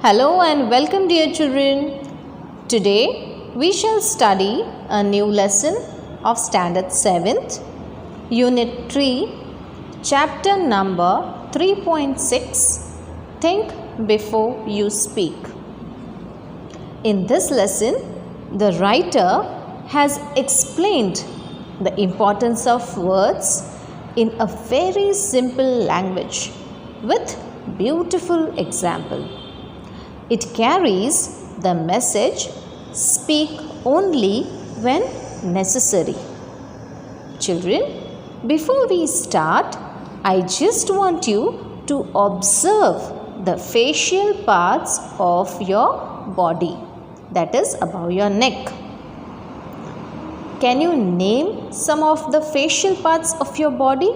Hello and welcome, dear children. Today we shall study a new lesson of Standard 7th, Unit 3, Chapter number 3.6, Think Before You Speak. In this lesson, the writer has explained the importance of words in a very simple language with beautiful example. It carries the message, speak only when necessary. Children, before we start, I just want you to observe the facial parts of your body, that is above your neck. Can you name some of the facial parts of your body?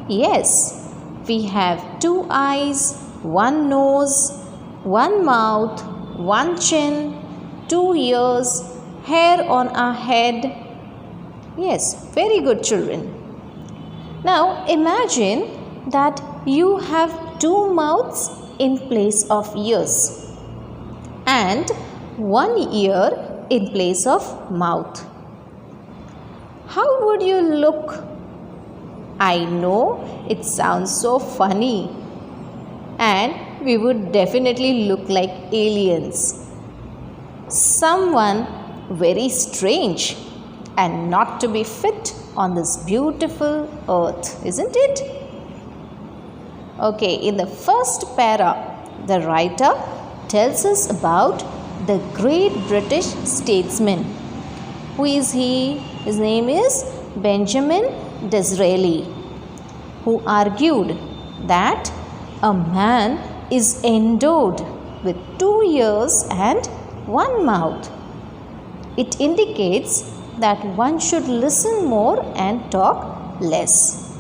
Yes, we have 2 eyes, 1 nose, 1 mouth, 1 chin, 2 ears, hair on our head. Yes, very good, children. Now imagine that you have 2 mouths in place of ears and 1 ear in place of mouth. How would you look? I know it sounds so funny, and we would definitely look like aliens. Someone very strange and not to be fit on this beautiful earth, isn't it? Okay, in the first para, the writer tells us about the great British statesman. Who is he? His name is Benjamin Disraeli, who argued that a man is endowed with 2 ears and 1 mouth. It indicates that one should listen more and talk less.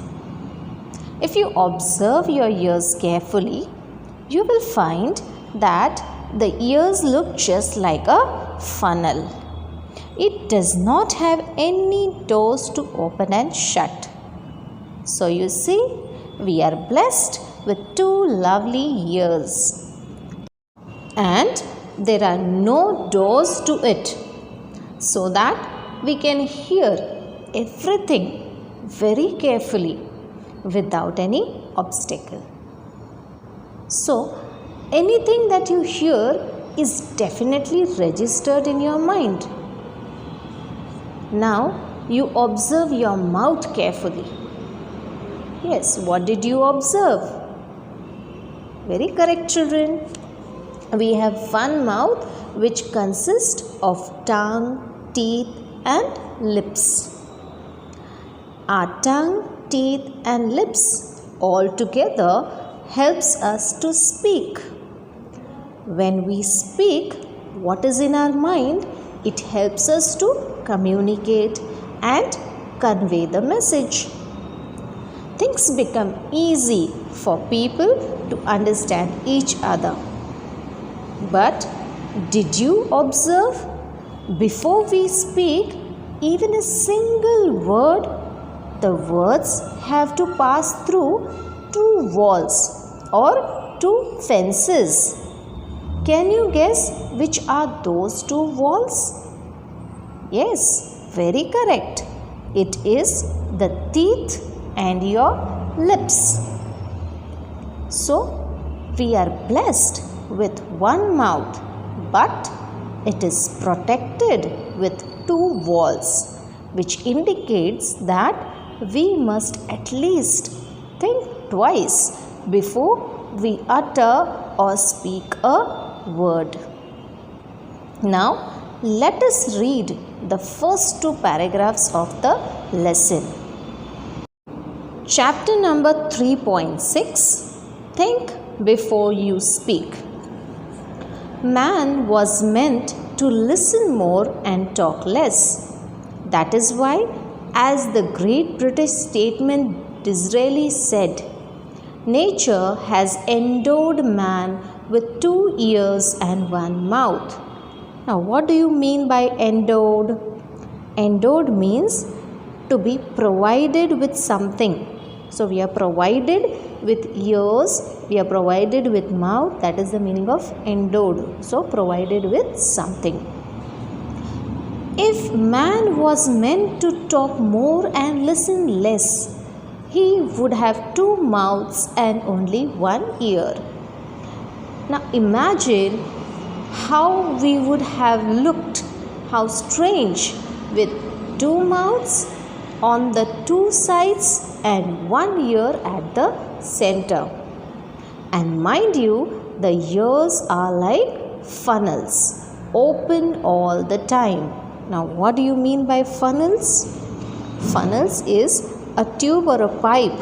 If you observe your ears carefully, you will find that the ears look just like a funnel. It does not have any doors to open and shut. So you see, we are blessed with 2 lovely ears. And there are no doors to it, so that we can hear everything very carefully without any obstacle. So, anything that you hear is definitely registered in your mind. Now, you observe your mouth carefully. Yes, what did you observe? Very correct, children. We have 1 mouth which consists of tongue, teeth and lips. Our tongue, teeth and lips all together helps us to speak. When we speak what is in our mind, it helps us to communicate and convey the message. Things become easy for people to understand each other. But did you observe? Before we speak even a single word, the words have to pass through 2 walls or 2 fences. Can you guess which are those 2 walls? Yes, very correct. It is the teeth and your lips. So, we are blessed with 1 mouth, but it is protected with 2 walls, which indicates that we must at least think twice before we utter or speak a word. Now, let us read the first 2 paragraphs of the lesson. Chapter number 3.6, Think Before You Speak. Man was meant to listen more and talk less. That is why, as the great British statesman Disraeli said, nature has endowed man with 2 ears and 1 mouth. Now, what do you mean by endowed? Endowed means to be provided with something. So, we are provided with ears, we are provided with mouth, that is the meaning of endowed. So provided with something. If man was meant to talk more and listen less, he would have 2 mouths and only 1 ear. Now imagine how we would have looked, how strange, with 2 mouths on the 2 sides and 1 ear at the center. And mind you, the ears are like funnels, open all the time. Now what do you mean by funnels? Funnels is a tube or a pipe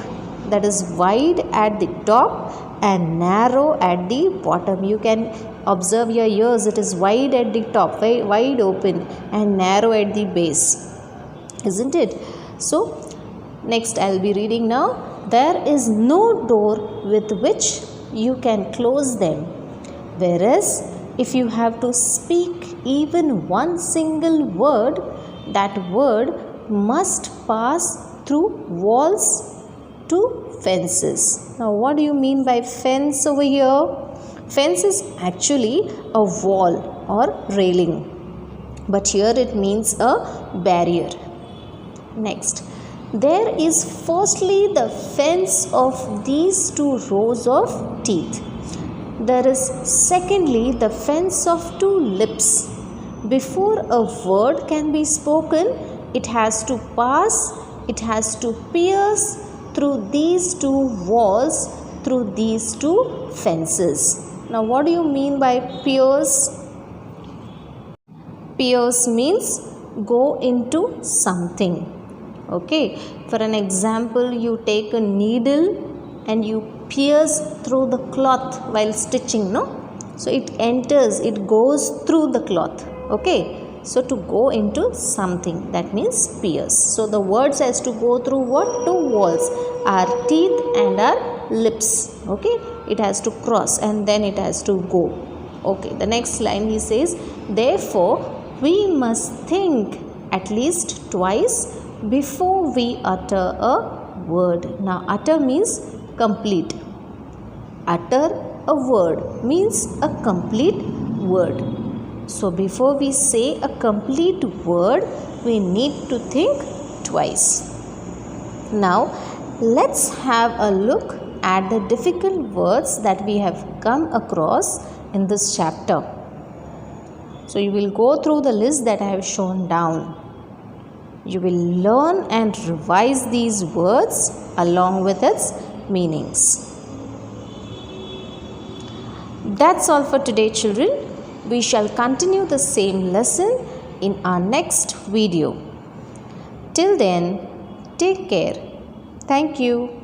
that is wide at the top and narrow at the bottom. You can observe your ears, it is wide at the top, wide open, and narrow at the base, isn't it? So next I'll be reading now. There is no door with which you can close them, whereas if you have to speak even one single word, that word must pass through walls to fences. Now what do you mean by fence over here? Fence is actually a wall or railing, but here it means a barrier. Next, there is firstly the fence of these 2 rows of teeth. There is secondly the fence of 2 lips. Before a word can be spoken, it has to pass, it has to pierce through these 2 walls, through these 2 fences. Now what do you mean by pierce? Pierce means go into something. Okay, for an example, you take a needle and you pierce through the cloth while stitching, no? So it enters, it goes through the cloth. Okay, so to go into something, that means pierce. So the words has to go through what? 2 walls, our teeth and our lips. Okay, it has to cross and then it has to go. Okay, the next line he says, therefore we must think at least twice before we utter a word. Now utter means complete. Utter a word means a complete word. So before we say a complete word, we need to think twice. Now let's have a look at the difficult words that we have come across in this chapter. So you will go through the list that I have shown down. You will learn and revise these words along with its meanings. That's all for today, children. We shall continue the same lesson in our next video. Till then, take care. Thank you.